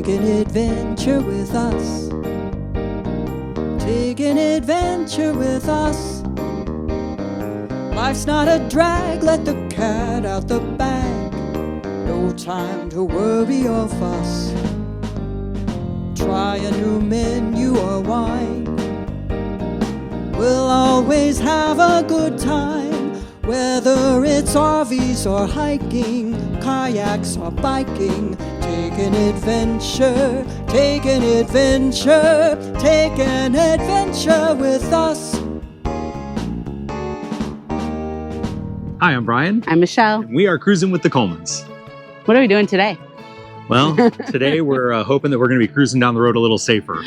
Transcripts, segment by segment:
Take an adventure with us. Take an adventure with us. Life's not a drag, let the cat out the bag. No time to worry or fuss. Try a new menu or wine. We'll always have a good time. Whether it's RVs or hiking, kayaks or biking. Take an adventure, take an adventure, take an adventure with us. Hi, I'm Brian. I'm Michelle. We are cruising with the Colemans. What are we doing today? Well, today we're hoping that we're going to be cruising down the road a little safer.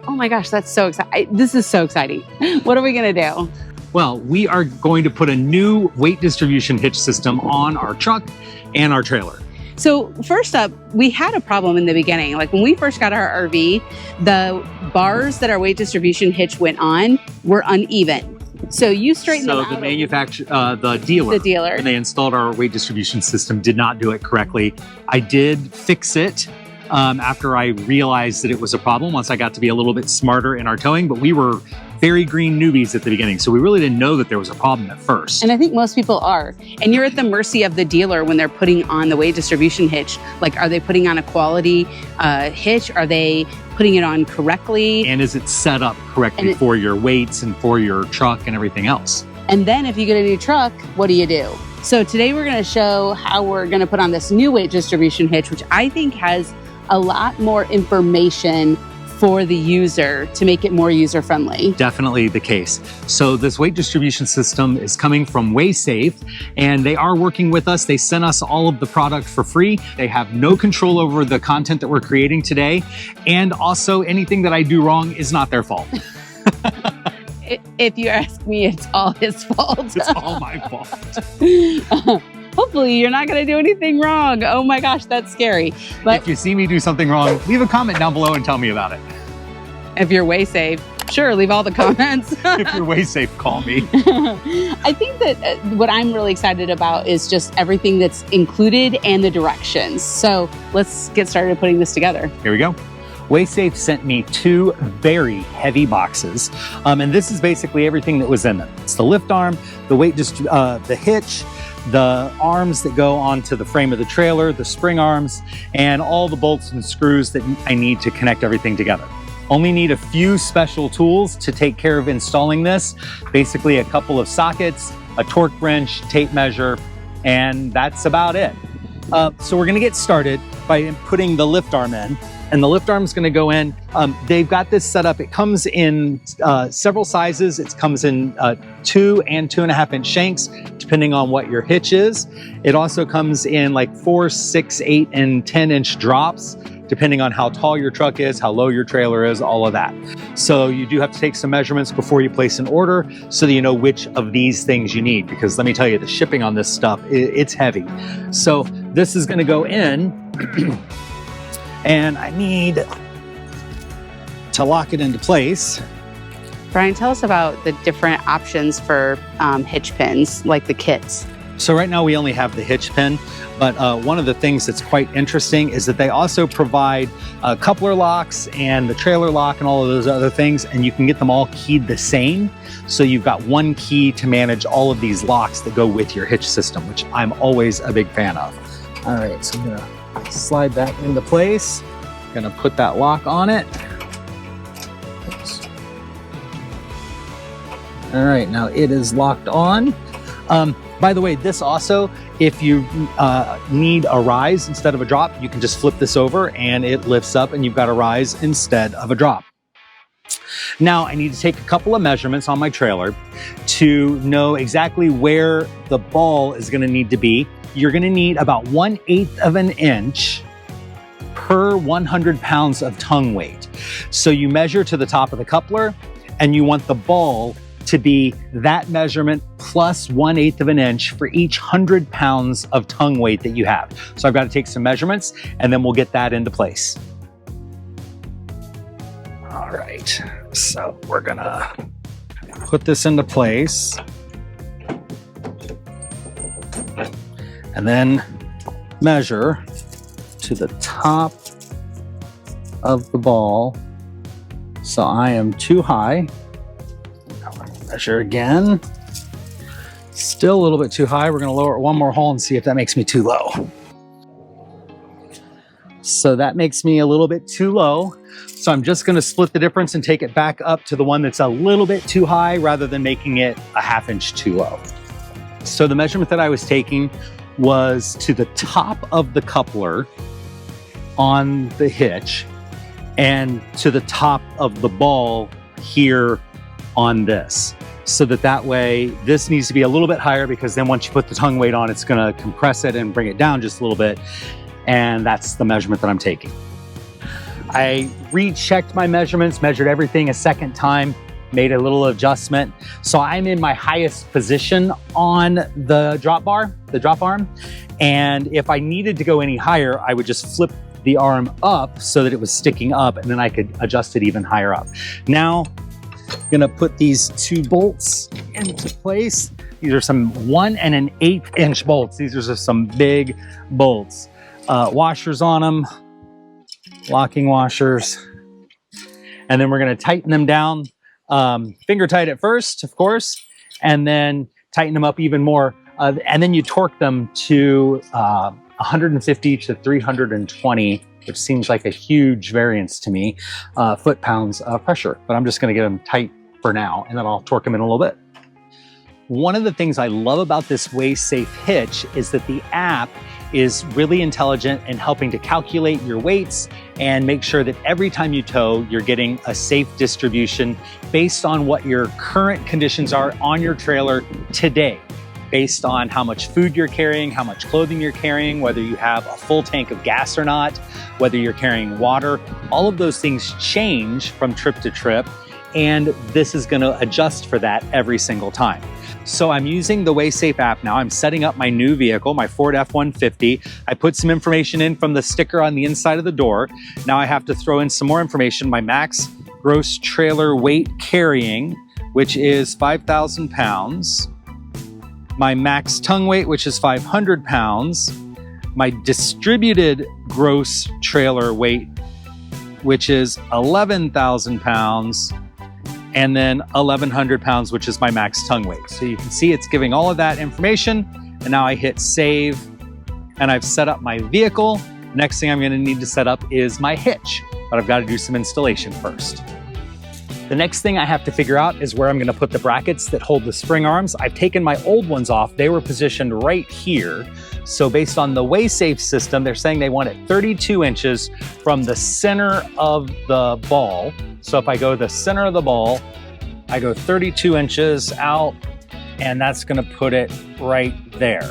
Oh my gosh, that's so exciting. This is so exciting. What are we going to do? Well, we are going to put a new weight distribution hitch system on our truck and our trailer. So first up, we had a problem in the beginning. Like when we first got our RV, the bars that our weight distribution hitch went on were uneven. So you straighten them out. So the manufacturer, the dealer, when they installed our weight distribution system, did not do it correctly. I did fix it after I realized that it was a problem once I got to be a little bit smarter in our towing, but we were very green newbies at the beginning, so we really didn't know that there was a problem at first. And I think most people are. And you're at the mercy of the dealer when they're putting on the weight distribution hitch. Like, are they putting on a quality hitch? Are they putting it on correctly? And is it set up correctly for your weights and for your truck and everything else? And then if you get a new truck, what do you do? So today we're going to show how we're going to put on this new weight distribution hitch, which I think has a lot more information for the user to make it more user-friendly. Definitely the case. So this weight distribution system is coming from WaySafe, and they are working with us. They sent us all of the product for free. They have no control over the content that we're creating today. And also anything that I do wrong is not their fault. If you ask me, it's all his fault. It's all my fault. Hopefully you're not going to do anything wrong. Oh my gosh, that's scary. But if you see me do something wrong, leave a comment down below and tell me about it. If you're WaySafe, sure, leave all the comments. If you're WaySafe, call me. I think that what I'm really excited about is just everything that's included and the directions. So let's get started putting this together. Here we go. WaySafe sent me 2 very heavy boxes, and this is basically everything that was in them. It's the lift arm, the the hitch, the arms that go onto the frame of the trailer, the spring arms, and all the bolts and screws that I need to connect everything together. Only need a few special tools to take care of installing this. Basically a couple of sockets, a torque wrench, tape measure, and that's about it. So we're gonna get started by putting the lift arm in. And the lift arm is going to go in. They've got this set up. It comes in several sizes. It comes in 2 and 2.5 inch shanks, depending on what your hitch is. It also comes in like 4, 6, 8, and 10 inch drops, depending on how tall your truck is, how low your trailer is, all of that. So you do have to take some measurements before you place an order so that you know which of these things you need, because let me tell you, the shipping on this stuff, it's heavy. So this is going to go in. And I need to lock it into place. Brian, tell us about the different options for hitch pins, like the kits. So right now we only have the hitch pin, but one of the things that's quite interesting is that they also provide coupler locks and the trailer lock and all of those other things, and you can get them all keyed the same. So you've got one key to manage all of these locks that go with your hitch system, which I'm always a big fan of. All right, so I'm gonna slide that into place. Gonna put that lock on it. Oops. All right, now it is locked on. By the way, this also, if you need a rise instead of a drop, you can just flip this over and it lifts up and you've got a rise instead of a drop. Now I need to take a couple of measurements on my trailer to know exactly where the ball is gonna need to be. You're gonna need about 1/8 of an inch per 100 pounds of tongue weight. So you measure to the top of the coupler and you want the ball to be that measurement plus 1/8 of an inch for each 100 pounds of tongue weight that you have. So I've got to take some measurements and then we'll get that into place. All right, so we're gonna put this into place. And then measure to the top of the ball. So I am too high. Measure again. Still a little bit too high. We're gonna lower it one more hole and see if that makes me too low. So that makes me a little bit too low. So I'm just gonna split the difference and take it back up to the one that's a little bit too high rather than making it a ½ inch too low. So the measurement that I was taking was to the top of the coupler on the hitch and to the top of the ball here on this. So that way, this needs to be a little bit higher because then once you put the tongue weight on, it's gonna compress it and bring it down just a little bit. And that's the measurement that I'm taking. I rechecked my measurements, measured everything a second time, made a little adjustment. So I'm in my highest position on the drop arm. And if I needed to go any higher, I would just flip the arm up so that it was sticking up and then I could adjust it even higher up. Now, I'm gonna put these 2 bolts into place. These are some 1 1/8 inch bolts. These are just some big bolts. Washers on them, locking washers. And then we're gonna tighten them down, finger tight at first, of course, and then tighten them up even more. And then you torque them to 150 to 320, which seems like a huge variance to me, foot-pounds of pressure. But I'm just gonna get them tight for now, and then I'll torque them in a little bit. One of the things I love about this WaySafe hitch is that the app is really intelligent in helping to calculate your weights and make sure that every time you tow, you're getting a safe distribution based on what your current conditions are on your trailer today, based on how much food you're carrying, how much clothing you're carrying, whether you have a full tank of gas or not, whether you're carrying water. All of those things change from trip to trip, and this is gonna adjust for that every single time. So I'm using the WaySafe app now. I'm setting up my new vehicle, my Ford F-150. I put some information in from the sticker on the inside of the door. Now I have to throw in some more information. My max gross trailer weight carrying, which is 5,000 pounds. My max tongue weight, which is 500 pounds. My distributed gross trailer weight, which is 11,000 pounds. And then 1,100 pounds, which is my max tongue weight. So you can see it's giving all of that information. And now I hit save and I've set up my vehicle. Next thing I'm gonna need to set up is my hitch, but I've gotta do some installation first. The next thing I have to figure out is where I'm gonna put the brackets that hold the spring arms. I've taken my old ones off. They were positioned right here. So based on the WaySafe system, they're saying they want it 32 inches from the center of the ball. So if I go the center of the ball, I go 32 inches out, and that's gonna put it right there.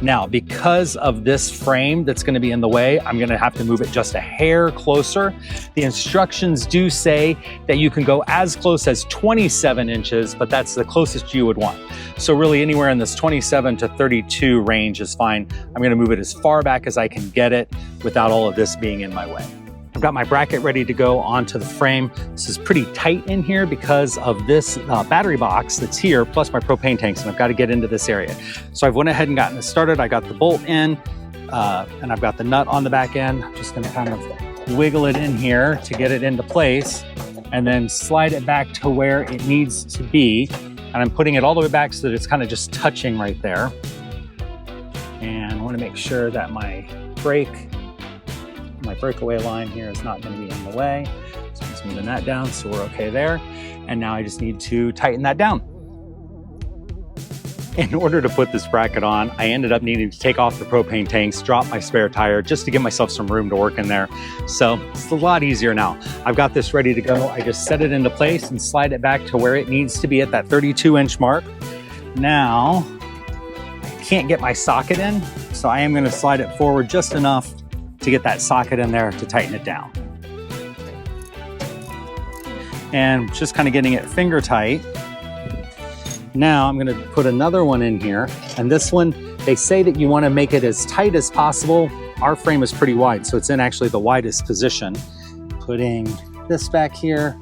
Now, because of this frame that's gonna be in the way, I'm gonna have to move it just a hair closer. The instructions do say that you can go as close as 27 inches, but that's the closest you would want. So really anywhere in this 27 to 32 range is fine. I'm gonna move it as far back as I can get it without all of this being in my way. I've got my bracket ready to go onto the frame. This is pretty tight in here because of this battery box that's here, plus my propane tanks, and I've got to get into this area. So I've went ahead and gotten this started. I got the bolt in, and I've got the nut on the back end. I'm just gonna kind of wiggle it in here to get it into place, and then slide it back to where it needs to be. And I'm putting it all the way back so that it's kind of just touching right there. And I want to make sure that my breakaway line here is not going to be in the way. So I'm just moving that down so we're okay there. And now I just need to tighten that down. In order to put this bracket on, I ended up needing to take off the propane tanks, drop my spare tire just to give myself some room to work in there. So it's a lot easier now. I've got this ready to go. I just set it into place and slide it back to where it needs to be at that 32-inch mark. Now, I can't get my socket in, so I am going to slide it forward just enough to get that socket in there to tighten it down. And just kind of getting it finger tight. Now I'm gonna put another one in here, and this one, they say that you wanna make it as tight as possible. Our frame is pretty wide, so it's in actually the widest position. Putting this back here.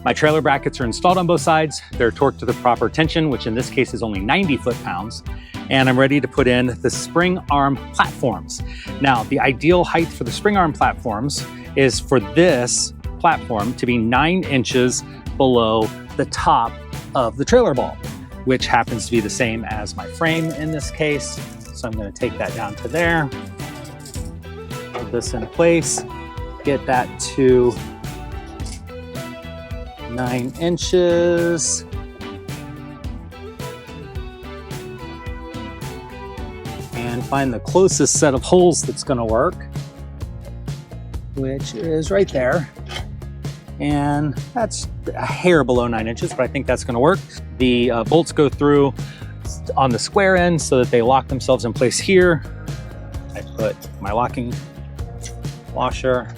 My trailer brackets are installed on both sides. They're torqued to the proper tension, which in this case is only 90 foot-pounds. and I'm ready to put in the spring arm platforms. Now, the ideal height for the spring arm platforms is for this platform to be 9 inches below the top of the trailer ball, which happens to be the same as my frame in this case. So I'm going to take that down to there, put this in place, get that to 9 inches. And find the closest set of holes that's going to work, which is right there. And that's a hair below 9 inches, but I think that's going to work. The bolts go through on the square end so that they lock themselves in place here. I put my locking washer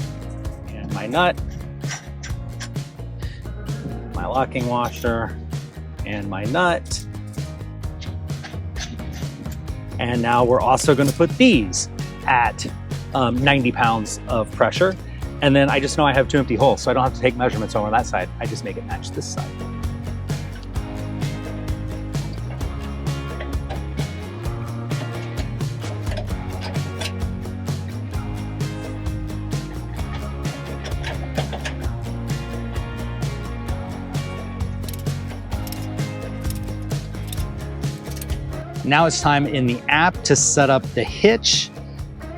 and my nut, my locking washer and my nut. And now we're also going to put these at 90 pounds of pressure. And then I just know I have 2 empty holes, so I don't have to take measurements over that side. I just make it match this side. Now it's time in the app to set up the hitch.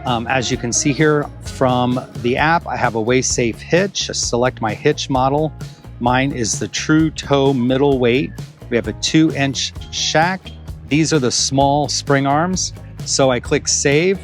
As you can see here from the app, I have a waist safe hitch. I select my hitch model. Mine is the True Toe middleweight. We have a 2-inch shack. These are the small spring arms. So I click save.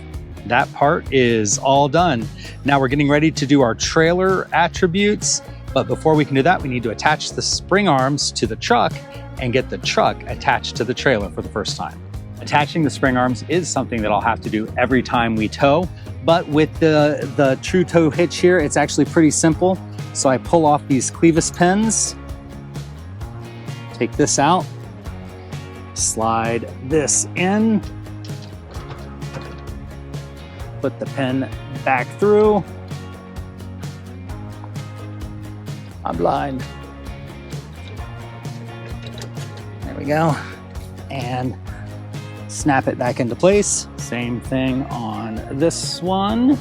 That part is all done. Now we're getting ready to do our trailer attributes. But before we can do that, we need to attach the spring arms to the truck and get the truck attached to the trailer for the first time. Attaching the spring arms is something that I'll have to do every time we tow, but with the True Toe hitch here, it's actually pretty simple. So I pull off these clevis pins, take this out, slide this in, put the pin back through. I'm blind. There we go. And snap it back into place. Same thing on this one.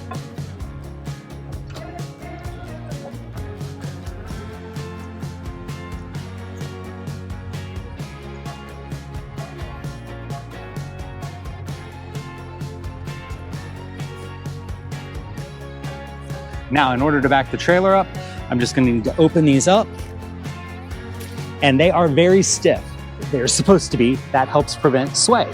Now, in order to back the trailer up, I'm just going to need to open these up. And they are very stiff. They're supposed to be. That helps prevent sway.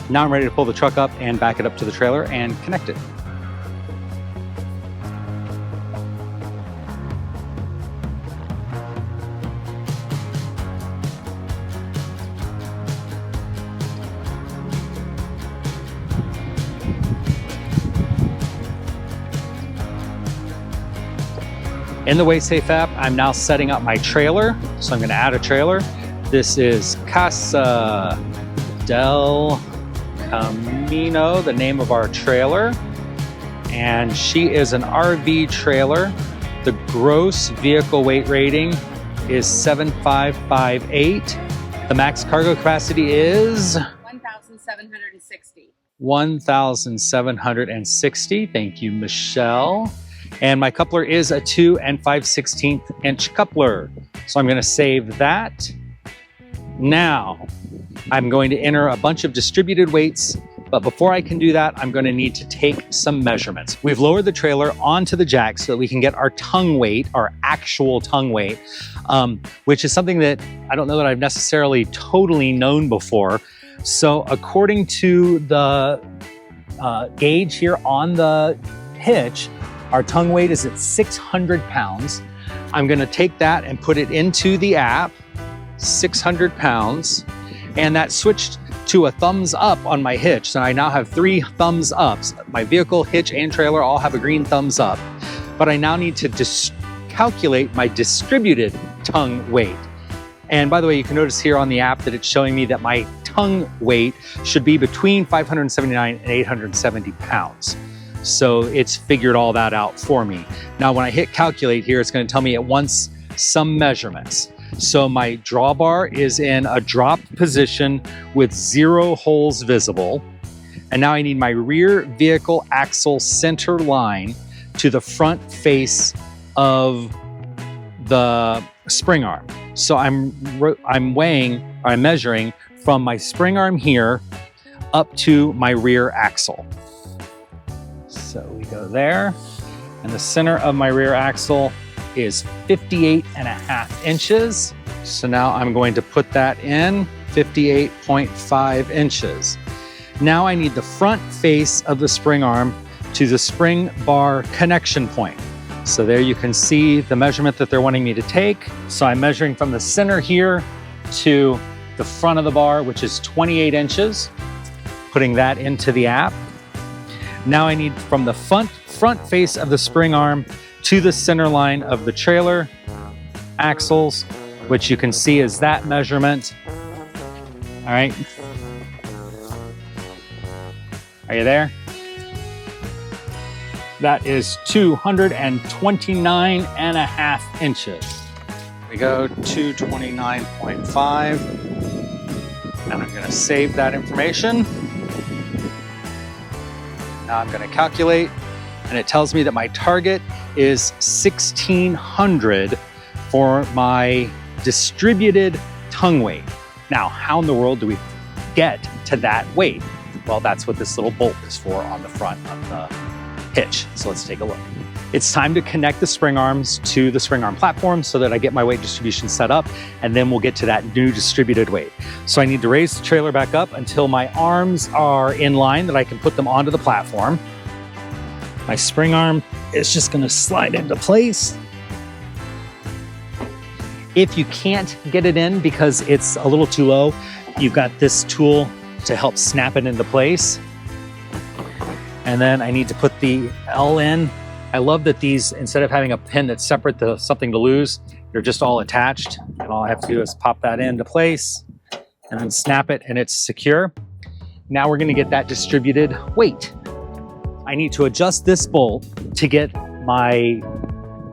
Now I'm ready to pull the truck up and back it up to the trailer and connect it. In the WaySafe app, I'm now setting up my trailer. So I'm going to add a trailer. This is Casa del Camino, the name of our trailer. And she is an RV trailer. The gross vehicle weight rating is 7,558. The max cargo capacity is 1,760. 1,760. Thank you, Michelle. And my coupler is a 2 5/16 inch coupler. So I'm going to save that. Now I'm going to enter a bunch of distributed weights, but before I can do that, I'm going to need to take some measurements. We've lowered the trailer onto the jack so that we can get our tongue weight, our actual tongue weight, which is something that I don't know that I've necessarily totally known before. So according to the gauge here on the hitch, our tongue weight is at 600 pounds. I'm going to take that and put it into the app, 600 pounds, and that switched to a thumbs up on my hitch. So I now have 3 thumbs ups. My vehicle, hitch, and trailer all have a green thumbs up, but I now need to calculate my distributed tongue weight. And by the way, you can notice here on the app that it's showing me that my tongue weight should be between 579 and 870 pounds. So it's figured all that out for me. Now, when I hit calculate here, it's going to tell me it wants some measurements. So my drawbar is in a dropped position with 0 holes visible. And now I need my rear vehicle axle center line to the front face of the spring arm. So I'm measuring from my spring arm here up to my rear axle. So we go there, and the center of my rear axle is 58.5 inches. So now I'm going to put that in 58.5 inches. Now I need the front face of the spring arm to the spring bar connection point. So there you can see the measurement that they're wanting me to take. So I'm measuring from the center here to the front of the bar, which is 28 inches, putting that into the app. Now I need from the front face of the spring arm to the center line of the trailer axles, which you can see is that measurement. All right. Are you there? That is 229.5 inches. We go 229.5, and I'm going to save that information. Now I'm going to calculate, and it tells me that my target is 1,600 for my distributed tongue weight. Now, how in the world do we get to that weight? Well, that's what this little bolt is for on the front of the hitch. So let's take a look. It's time to connect the spring arms to the spring arm platform so that I get my weight distribution set up, and then we'll get to that new distributed weight. So I need to raise the trailer back up until my arms are in line that I can put them onto the platform. My spring arm is just going to slide into place. If you can't get it in because it's a little too low, you've got this tool to help snap it into place. And then I need to put the L in. I love that these, instead of having a pin that's separate to something to lose, they're just all attached. And all I have to do is pop that into place and then snap it, and it's secure. Now we're gonna get that distributed weight. I need to adjust this bolt to get my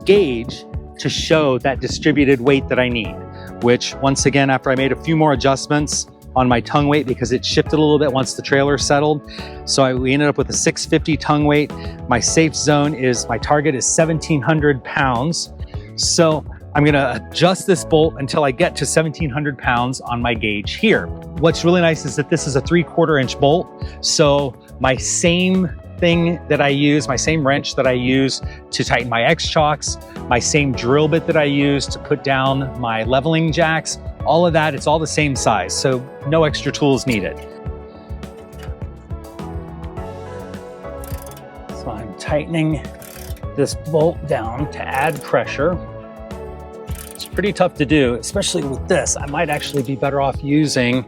gauge to show that distributed weight that I need, which once again, after I made a few more adjustments on my tongue weight because it shifted a little bit once the trailer settled. So we ended up with a 650 tongue weight. My safe zone is, my target is 1,700 pounds. So I'm gonna adjust this bolt until I get to 1,700 pounds on my gauge here. What's really nice is that this is a 3/4 inch bolt. So my same thing that I use, my same wrench that I use to tighten my X-chocks, my same drill bit that I use to put down my leveling jacks, all of that, it's all the same size, so no extra tools needed. So I'm tightening this bolt down to add pressure. It's pretty tough to do, especially with this. I might actually be better off using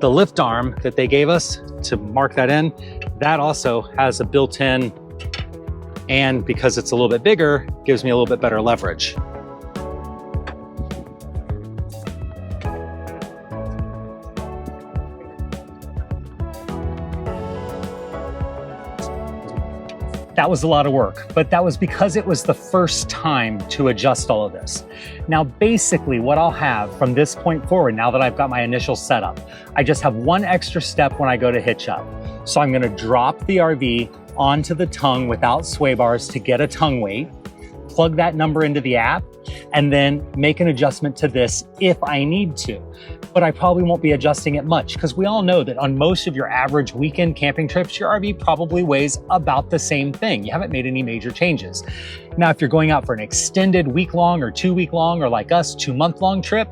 the lift arm that they gave us to mark that in. That also has a built-in, and because it's a little bit bigger, gives me a little bit better leverage. That was a lot of work, but that was because it was the first time to adjust all of this. Now, basically what I'll have from this point forward, now that I've got my initial setup, I just have one extra step when I go to hitch up. So I'm gonna drop the RV onto the tongue without sway bars to get a tongue weight, plug that number into the app, and then make an adjustment to this if I need to. But I probably won't be adjusting it much because we all know that on most of your average weekend camping trips, your RV probably weighs about the same thing. You haven't made any major changes. Now, if you're going out for an extended week-long or 2-week-long, or like us, 2-month-long trip,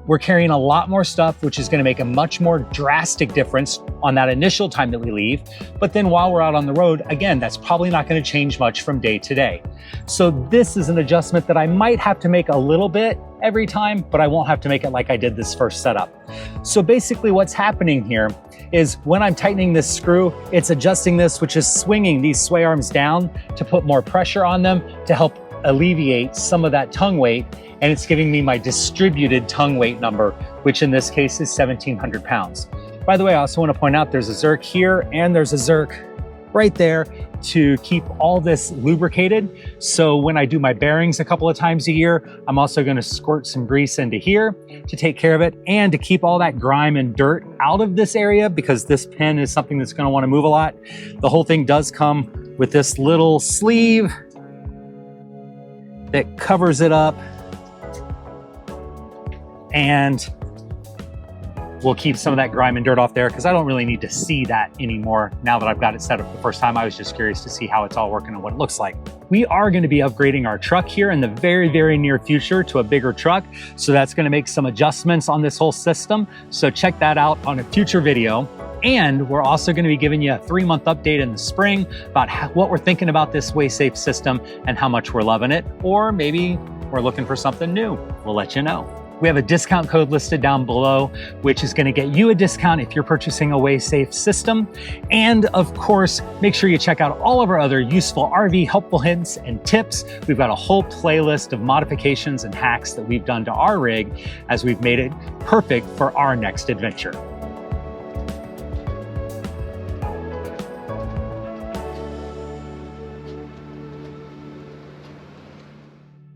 we're carrying a lot more stuff, which is going to make a much more drastic difference on that initial time that we leave. But then while we're out on the road, again, that's probably not going to change much from day to day. So this is an adjustment that I might have to make a little bit every time, but I won't have to make it like I did this first setup. So basically what's happening here is when I'm tightening this screw, it's adjusting this, which is swinging these sway arms down to put more pressure on them to help alleviate some of that tongue weight. And it's giving me my distributed tongue weight number, which in this case is 1,700 pounds. By the way, I also want to point out there's a Zerk here and there's a Zerk right there to keep all this lubricated. So when I do my bearings a couple of times a year, I'm also gonna squirt some grease into here to take care of it and to keep all that grime and dirt out of this area, because this pin is something that's gonna wanna move a lot. The whole thing does come with this little sleeve that covers it up, and we'll keep some of that grime and dirt off there because I don't really need to see that anymore now that I've got it set up the first time. I was just curious to see how it's all working and what it looks like. We are going to be upgrading our truck here in the very, very near future to a bigger truck. So that's going to make some adjustments on this whole system. So check that out on a future video. And we're also going to be giving you a 3-month update in the spring about what we're thinking about this WaySafe system and how much we're loving it. Or maybe we're looking for something new. We'll let you know. We have a discount code listed down below, which is going to get you a discount if you're purchasing a WaySafe system. And of course, make sure you check out all of our other useful RV helpful hints and tips. We've got a whole playlist of modifications and hacks that we've done to our rig as we've made it perfect for our next adventure.